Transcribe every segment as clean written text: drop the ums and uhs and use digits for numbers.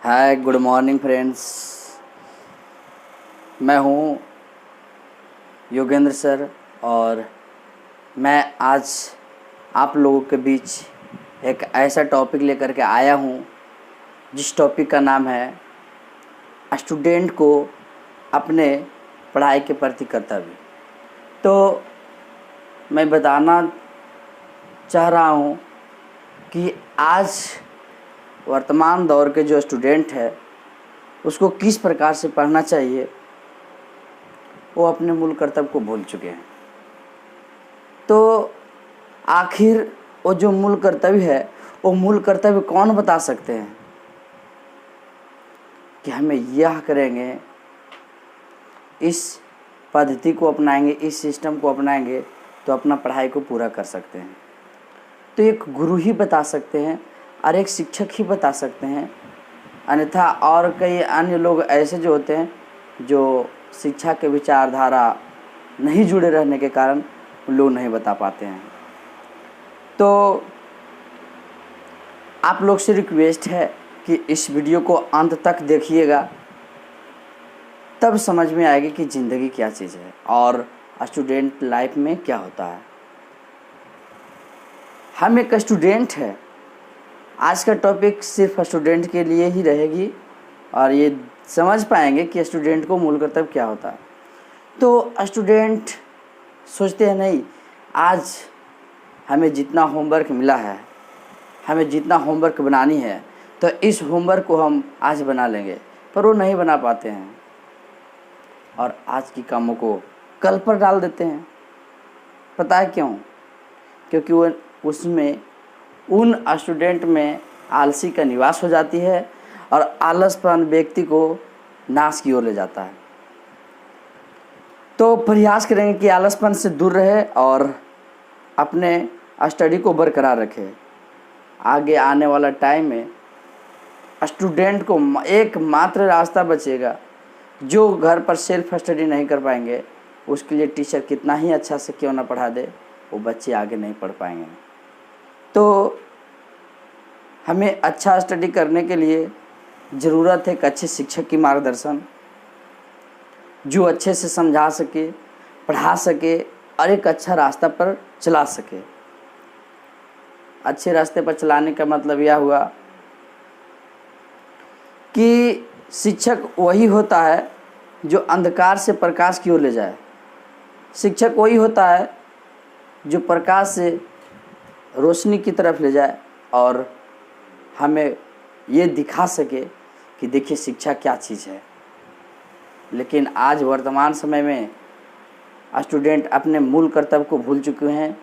हाय, good morning friends. मैं हूँ Yogendra sir और मैं आज आप लोगों के बीच एक ऐसा टॉपिक लेकर के आया हूँ जिस टॉपिक का नाम है स्टूडेंट को अपने पढ़ाई के प्रति कर्तव्य। तो मैं बताना चाह रहा हूँ कि आज वर्तमान दौर के जो स्टूडेंट है उसको किस प्रकार से पढ़ना चाहिए। वो अपने मूल कर्तव्य को भूल चुके हैं। तो आखिर वो जो मूल कर्तव्य है वो मूल कर्तव्य कौन बता सकते हैं कि हमें यह करेंगे, इस पद्धति को अपनाएंगे, इस सिस्टम को अपनाएंगे तो अपना पढ़ाई को पूरा कर सकते हैं। तो एक गुरु ही बता सकते हैं और एक शिक्षक ही बता सकते हैं, अन्यथा और कई अन्य लोग ऐसे जो होते हैं जो शिक्षा के विचारधारा नहीं जुड़े रहने के कारण लोग नहीं बता पाते हैं। तो आप लोग से रिक्वेस्ट है कि इस वीडियो को अंत तक देखिएगा, तब समझ में आएगी कि ज़िंदगी क्या चीज़ है और स्टूडेंट लाइफ में क्या होता है। हम एक स्टूडेंट है। आज का टॉपिक सिर्फ स्टूडेंट के लिए ही रहेगी और ये समझ पाएंगे कि स्टूडेंट को मूल कर्तव्य क्या होता है। तो स्टूडेंट सोचते हैं नहीं, आज हमें जितना होमवर्क मिला है, हमें जितना होमवर्क बनानी है, तो इस होमवर्क को हम आज बना लेंगे, पर वो नहीं बना पाते हैं और आज की कामों को कल पर डाल देते हैं। पता है क्यों? क्योंकि वो उसमें उन स्टूडेंट में आलसी का निवास हो जाती है और आलसपन व्यक्ति को नाश की ओर ले जाता है। तो प्रयास करेंगे कि आलसपन से दूर रहे और अपने स्टडी को बरकरार रखे। आगे आने वाला टाइम में स्टूडेंट को एकमात्र रास्ता बचेगा। जो घर पर सेल्फ स्टडी नहीं कर पाएंगे उसके लिए टीचर कितना ही अच्छा से क्यों ना पढ़ा दे, वो बच्चे आगे नहीं पढ़ पाएंगे। तो हमें अच्छा स्टडी करने के लिए ज़रूरत है एक अच्छे शिक्षक की मार्गदर्शन, जो अच्छे से समझा सके, पढ़ा सके और एक अच्छा रास्ता पर चला सके। अच्छे रास्ते पर चलाने का मतलब यह हुआ कि शिक्षक वही होता है जो अंधकार से प्रकाश की ओर ले जाए। शिक्षक वही होता है जो प्रकाश से रोशनी की तरफ ले जाए और हमें ये दिखा सके कि देखिए शिक्षा क्या चीज़ है। लेकिन आज वर्तमान समय में स्टूडेंट अपने मूल कर्तव्य को भूल चुके हैं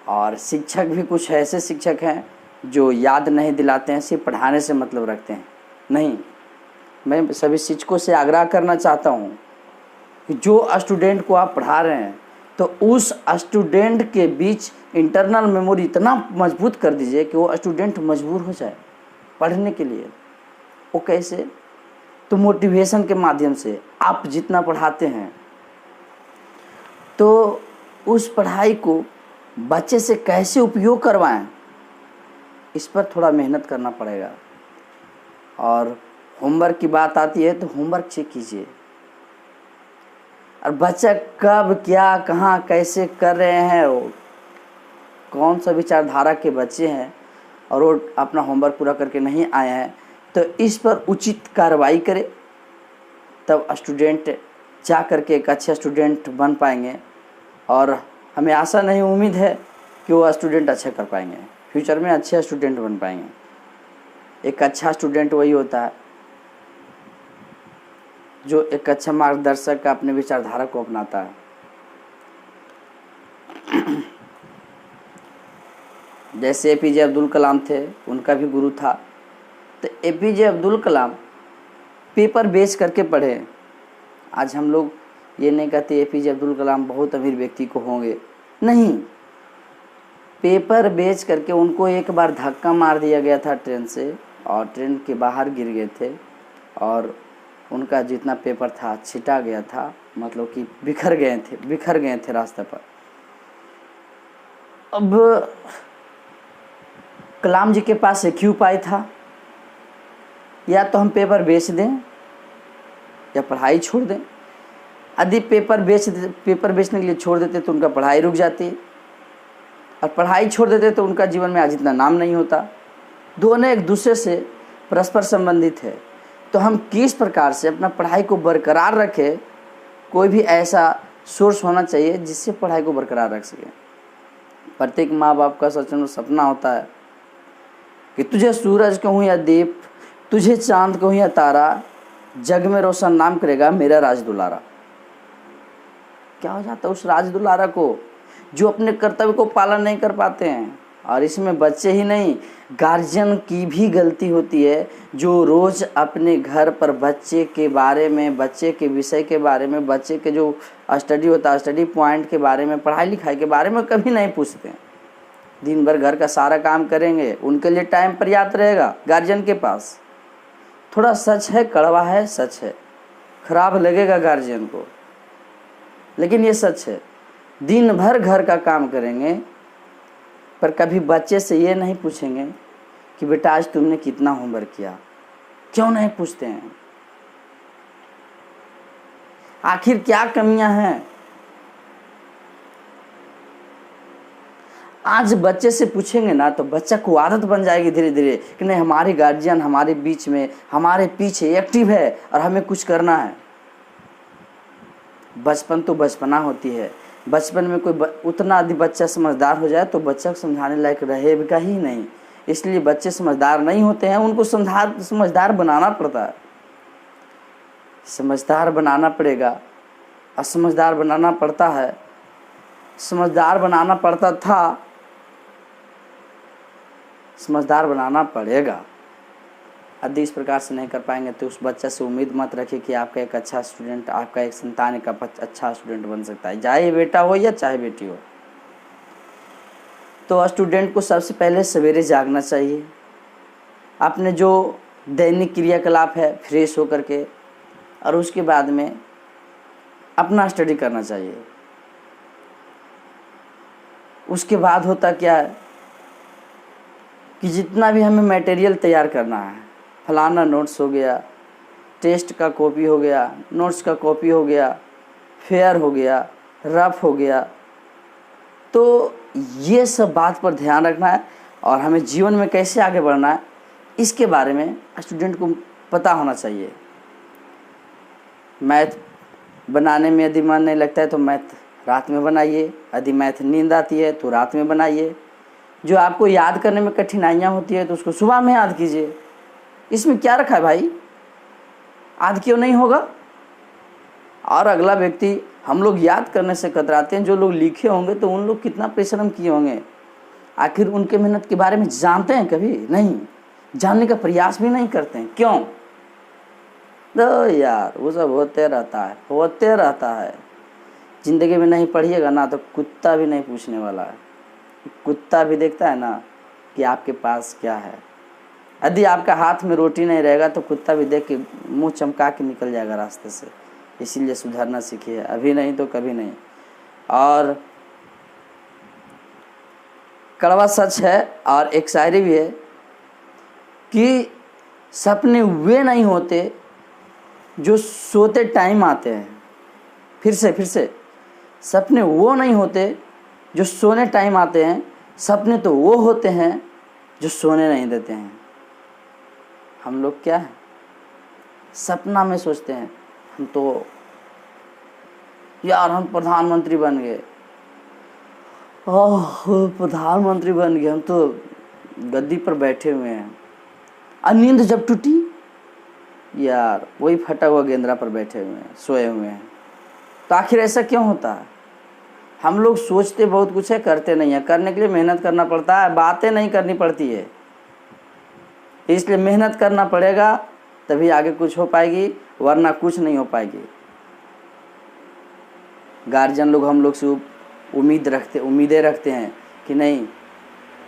और शिक्षक भी कुछ ऐसे शिक्षक हैं जो याद नहीं दिलाते हैं, सिर्फ पढ़ाने से मतलब रखते हैं। नहीं, मैं सभी शिक्षकों से आग्रह करना चाहता हूँ कि जो स्टूडेंट को आप पढ़ा रहे हैं तो उस स्टूडेंट के बीच इंटरनल मेमोरी इतना मजबूत कर दीजिए कि वो स्टूडेंट मजबूर हो जाए पढ़ने के लिए। वो कैसे? तो मोटिवेशन के माध्यम से आप जितना पढ़ाते हैं तो उस पढ़ाई को बच्चे से कैसे उपयोग करवाएं, इस पर थोड़ा मेहनत करना पड़ेगा। और होमवर्क की बात आती है तो होमवर्क चेक कीजिए और बच्चा कब क्या कहाँ कैसे कर रहे हैं, वो कौन सा विचारधारा के बच्चे हैं और वो अपना होमवर्क पूरा करके नहीं आए हैं, तो इस पर उचित कार्रवाई करें। तब स्टूडेंट जा करके एक अच्छे स्टूडेंट बन पाएंगे और हमें आशा नहीं, उम्मीद है कि वो स्टूडेंट अच्छा कर पाएंगे, फ्यूचर में अच्छे स्टूडेंट बन पाएंगे। एक अच्छा स्टूडेंट वही होता है जो एक अच्छा मार्गदर्शक का अपने विचारधारा को अपनाता है। जैसे एपीजे अब्दुल कलाम थे, उनका भी गुरु था। तो एपीजे अब्दुल कलाम पेपर बेच करके पढ़े। आज हम लोग ये नहीं कहते एपीजे अब्दुल कलाम बहुत अमीर व्यक्ति को होंगे, नहीं, पेपर बेच करके उनको एक बार धक्का मार दिया गया था ट्रेन से और ट्रेन के बाहर गिर गए थे और उनका जितना पेपर था छिटा गया था, मतलब कि बिखर गए थे रास्ते पर। अब कलाम जी के पास एक ही उपाय था या तो हम पेपर बेच दें या पढ़ाई छोड़ दें। यदि पेपर बेचने के लिए छोड़ देते तो उनका पढ़ाई रुक जाती, और पढ़ाई छोड़ देते तो उनका जीवन में आज इतना नाम नहीं होता। दोनों एक दूसरे से परस्पर संबंधित है। तो हम किस प्रकार से अपना पढ़ाई को बरकरार रखें, कोई भी ऐसा सोर्स होना चाहिए जिससे पढ़ाई को बरकरार रख सके। प्रत्येक माँ बाप का सपना होता है कि तुझे सूरज कहूँ या दीप, तुझे चांद कहूँ या तारा, जग में रोशन नाम करेगा मेरा राज दुलारा। क्या हो जाता है उस राज दुलारा को जो अपने कर्तव्य को पालन नहीं कर पाते हैं। और इसमें बच्चे ही नहीं, गार्जियन की भी गलती होती है, जो रोज़ अपने घर पर बच्चे के बारे में, बच्चे के विषय के बारे में, बच्चे के जो स्टडी होता है, स्टडी पॉइंट के बारे में, पढ़ाई लिखाई के बारे में कभी नहीं पूछते हैं। दिन भर घर का सारा काम करेंगे, उनके लिए टाइम पर्याप्त रहेगा गार्जियन के पास। थोड़ा सच है, कड़वा है, सच है, खराब लगेगा गार्जियन को, लेकिन ये सच है। दिन भर घर का काम करेंगे पर कभी बच्चे से ये नहीं पूछेंगे कि बेटा आज तुमने कितना होमवर्क किया। क्यों नहीं पूछते हैं? आखिर क्या कमियां हैं? आज बच्चे से पूछेंगे ना तो बच्चा को आदत बन जाएगी धीरे धीरे कि नहीं, हमारे गार्जियन हमारे बीच में, हमारे पीछे एक्टिव है और हमें कुछ करना है। बचपन तो बचपना होती है। बचपन में कोई उतना यदि बच्चा समझदार हो जाए तो बच्चा को समझाने लायक रहेगा ही नहीं। इसलिए बच्चे समझदार नहीं होते हैं, उनको समझदार बनाना पड़ता है। समझदार बनाना पड़ेगा, असमझदार बनाना पड़ता है। समझदार बनाना पड़ता था, समझदार बनाना पड़ेगा। यदि इस प्रकार से नहीं कर पाएंगे तो उस बच्चा से उम्मीद मत रखिए कि आपका एक अच्छा स्टूडेंट, आपका एक संतान एक अच्छा स्टूडेंट बन सकता है, चाहे बेटा हो या चाहे बेटी हो। तो स्टूडेंट को सबसे पहले सवेरे जागना चाहिए, अपने जो दैनिक क्रियाकलाप है फ्रेश होकर के, और उसके बाद में अपना स्टडी करना चाहिए। उसके बाद होता क्या है कि जितना भी हमें मटेरियल तैयार करना है, फलाना नोट्स हो गया, टेस्ट का कॉपी हो गया, नोट्स का कॉपी हो गया, फेयर हो गया, रफ हो गया, तो ये सब बात पर ध्यान रखना है। और हमें जीवन में कैसे आगे बढ़ना है इसके बारे में स्टूडेंट को पता होना चाहिए। मैथ बनाने में यदि मन नहीं लगता है तो मैथ रात में बनाइए, यदि मैथ नींद आती है तो रात में बनाइए। जो आपको याद करने में कठिनाइयाँ होती है तो उसको सुबह में याद कीजिए। इसमें क्या रखा है भाई, याद क्यों नहीं होगा? और अगला व्यक्ति, हम लोग याद करने से कतराते हैं, जो लोग लिखे होंगे तो उन लोग कितना परिश्रम किए होंगे। आखिर उनके मेहनत के बारे में जानते हैं? कभी नहीं, जानने का प्रयास भी नहीं करते हैं। क्यों? तो यार वो सब होते रहता है। ज़िंदगी में नहीं पढ़िएगा ना तो कुत्ता भी नहीं पूछने वाला है। कुत्ता भी देखता है ना कि आपके पास क्या है। यदि आपका हाथ में रोटी नहीं रहेगा तो कुत्ता भी देख के मुंह चमका के निकल जाएगा रास्ते से। इसीलिए सुधरना सीखिए, अभी नहीं तो कभी नहीं। और कड़वा सच है, और एक शायरी भी है कि सपने वे नहीं होते जो सोते टाइम आते हैं। फिर से सपने वो नहीं होते जो सोने टाइम आते हैं, सपने तो वो होते हैं जो सोने नहीं देते हैं। हम लोग क्या है, सपना में सोचते हैं हम तो यार हम प्रधानमंत्री बन गए, प्रधानमंत्री बन गए, हम तो गद्दी पर बैठे हुए हैं। और नींद जब टूटी, यार वही फटा हुआ गेंद्रा पर बैठे हुए हैं, सोए हुए हैं। तो आखिर ऐसा क्यों होता है? हम लोग सोचते बहुत कुछ है, करते नहीं है। करने के लिए मेहनत करना पड़ता है, बातें नहीं करनी पड़ती है। इसलिए मेहनत करना पड़ेगा तभी आगे कुछ हो पाएगी, वरना कुछ नहीं हो पाएगी। गार्जियन लोग हम लोग से उम्मीदें रखते हैं कि नहीं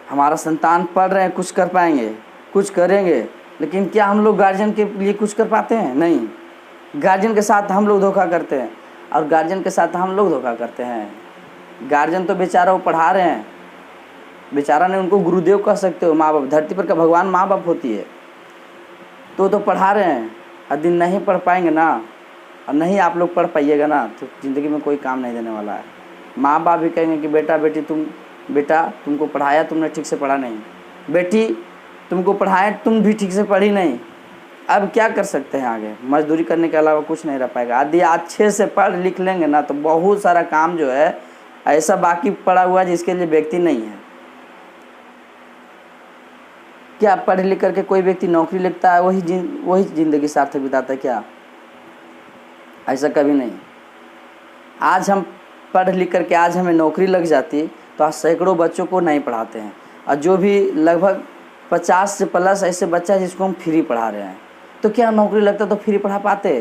हमारा संतान पढ़ रहे हैं, कुछ कर पाएंगे, कुछ करेंगे। लेकिन क्या हम लोग गार्जियन के लिए कुछ कर पाते हैं? नहीं। गार्जियन के साथ हम लोग धोखा करते हैं, और गार्जियन के साथ हम लोग धोखा करते हैं। गार्जियन तो बेचारा वो पढ़ा रहे हैं, बेचारा ने उनको गुरुदेव कह सकते हो, माँ बाप, धरती पर का भगवान माँ बाप होती है। तो पढ़ा रहे हैं, और दिन नहीं पढ़ पाएंगे ना, और नहीं आप लोग पढ़ पाइएगा ना, तो ज़िंदगी में कोई काम नहीं देने वाला है। माँ बाप भी कहेंगे कि बेटा बेटी बेटा तुमको पढ़ाया, तुमने ठीक से पढ़ा नहीं, बेटी तुमको पढ़ाया, तुम भी ठीक से पढ़ी नहीं, अब क्या कर सकते हैं आगे, मजदूरी करने के अलावा कुछ नहीं रह पाएगा। यदि अच्छे से पढ़ लिख लेंगे ना तो बहुत सारा काम जो है ऐसा बाकी पड़ा हुआ है जिसके लिए व्यक्ति नहीं है। क्या पढ़ लिख करके कोई व्यक्ति नौकरी लगता है वही ज़िंदगी सार्थक बिताता है क्या? ऐसा कभी नहीं। आज हम पढ़ लिख करके आज हमें नौकरी लग जाती तो आज सैकड़ों बच्चों को नहीं पढ़ाते हैं, और जो भी लगभग 50 से प्लस ऐसे बच्चा है जिसको हम फ्री पढ़ा रहे हैं, तो क्या नौकरी लगता तो फ्री पढ़ा पाते?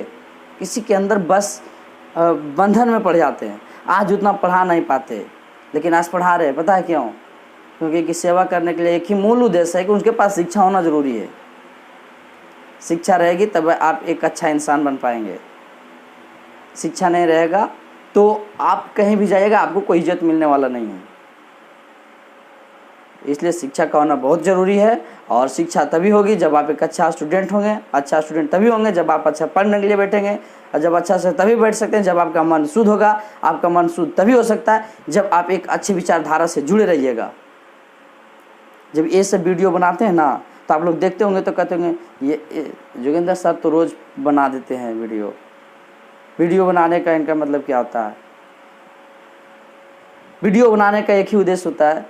किसी के अंदर बस बंधन में पड़ जाते हैं, आज उतना पढ़ा नहीं पाते, लेकिन आज पढ़ा रहे हैं। पता है क्यों? क्योंकि कि सेवा करने के लिए एक ही मूल उद्देश्य है कि उनके पास शिक्षा होना ज़रूरी है। शिक्षा रहेगी तब आप एक अच्छा इंसान बन पाएंगे। शिक्षा नहीं रहेगा तो आप कहीं भी जाइएगा आपको कोई इज्जत मिलने वाला नहीं है। इसलिए शिक्षा का होना बहुत ज़रूरी है, और शिक्षा तभी होगी जब आप एक अच्छा स्टूडेंट होंगे। अच्छा स्टूडेंट तभी होंगे जब आप अच्छा पढ़ने के लिए बैठेंगे, और जब अच्छा से तभी बैठ सकते हैं जब आपका मन शुद्ध होगा। आपका मन शुद्ध तभी हो सकता है जब आप एक अच्छी विचारधारा से जुड़े रहिएगा। जब ये सब वीडियो बनाते हैं ना तो आप लोग देखते होंगे तो कहते होंगे ये जोगिंदर सर तो रोज़ बना देते हैं वीडियो बनाने का इनका मतलब क्या होता है? वीडियो बनाने का एक ही उद्देश्य होता है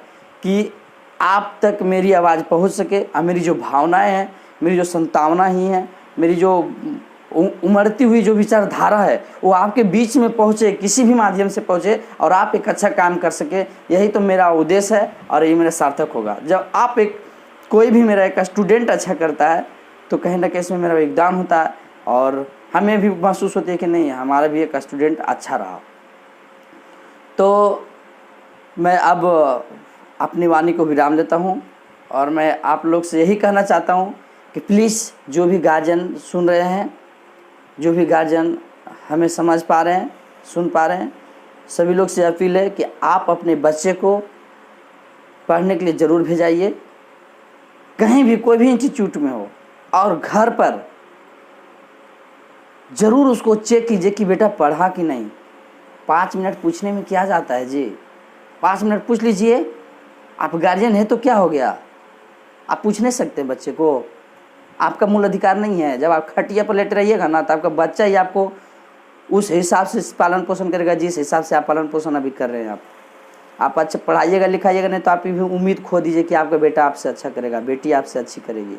कि आप तक मेरी आवाज़ पहुंच सके, और मेरी जो भावनाएं हैं, मेरी जो संतावना ही है, मेरी जो उमड़ती हुई जो विचारधारा है वो आपके बीच में पहुंचे, किसी भी माध्यम से पहुंचे, और आप एक अच्छा काम कर सके। यही तो मेरा उद्देश्य है और ये मेरा सार्थक होगा। जब आप कोई भी मेरा एक स्टूडेंट अच्छा करता है तो कहीं ना कहीं इसमें मेरा योगदान होता है, और हमें भी महसूस होती है कि नहीं हमारा भी एक स्टूडेंट अच्छा रहा। तो मैं अब अपनी वाणी को विराम देता हूँ, और मैं आप लोग से यही कहना चाहता हूँ कि प्लीज़ जो भी गार्जियन सुन रहे हैं, जो भी गार्जियन हमें समझ पा रहे हैं, सुन पा रहे हैं, सभी लोग से अपील है कि आप अपने बच्चे को पढ़ने के लिए ज़रूर भेजाइए, कहीं भी कोई भी इंस्टीट्यूट में हो, और घर पर ज़रूर उसको चेक कीजिए कि बेटा पढ़ा कि नहीं। 5 मिनट पूछने में क्या जाता है जी? 5 मिनट पूछ लीजिए। आप गार्जियन है तो क्या हो गया, आप पूछ नहीं सकते बच्चे को? आपका मूल अधिकार नहीं है। जब आप खटिया पर लेटे रहिएगा ना तो आपका बच्चा ही आपको उस हिसाब से पालन पोषण करेगा जिस हिसाब से आप पालन पोषण अभी कर रहे हैं। आप अच्छा पढ़ाइएगा लिखाइएगा नहीं तो आप भी उम्मीद खो दीजिए कि आपका बेटा आपसे अच्छा करेगा, बेटी आपसे अच्छी करेगी,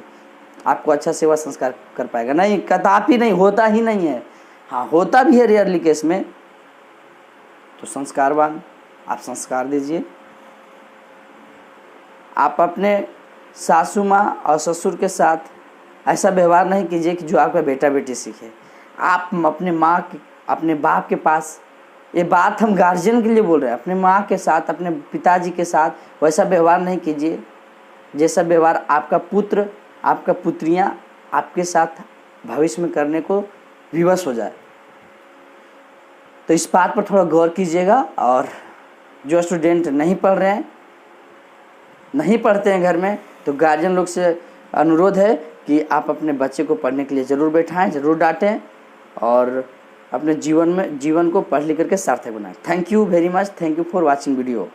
आपको अच्छा सेवा संस्कार कर पाएगा। नहीं, कदापि नहीं, होता ही नहीं है। हाँ, होता भी है रेयरली केस में। तो संस्कारवान आप संस्कार दीजिए। आप अपने सासू माँ और ससुर के साथ ऐसा व्यवहार नहीं कीजिए कि जो आपका बेटा बेटी सीखे। आप अपने माँ के, अपने बाप के पास, ये बात हम गार्जियन के लिए बोल रहे हैं, अपने माँ के साथ, अपने पिताजी के साथ वैसा व्यवहार नहीं कीजिए जैसा व्यवहार आपका पुत्र, आपका पुत्रियाँ आपके साथ भविष्य में करने को विवश हो जाए। तो इस बात पर थोड़ा गौर कीजिएगा। और जो स्टूडेंट नहीं पढ़ रहे हैं, नहीं पढ़ते हैं घर में, तो गार्जियन लोग से अनुरोध है कि आप अपने बच्चे को पढ़ने के लिए ज़रूर बैठाएं, ज़रूर डांटें, और अपने जीवन को पढ़ लिख करके सार्थक बनाएं। Thank you very much. Thank you for watching video.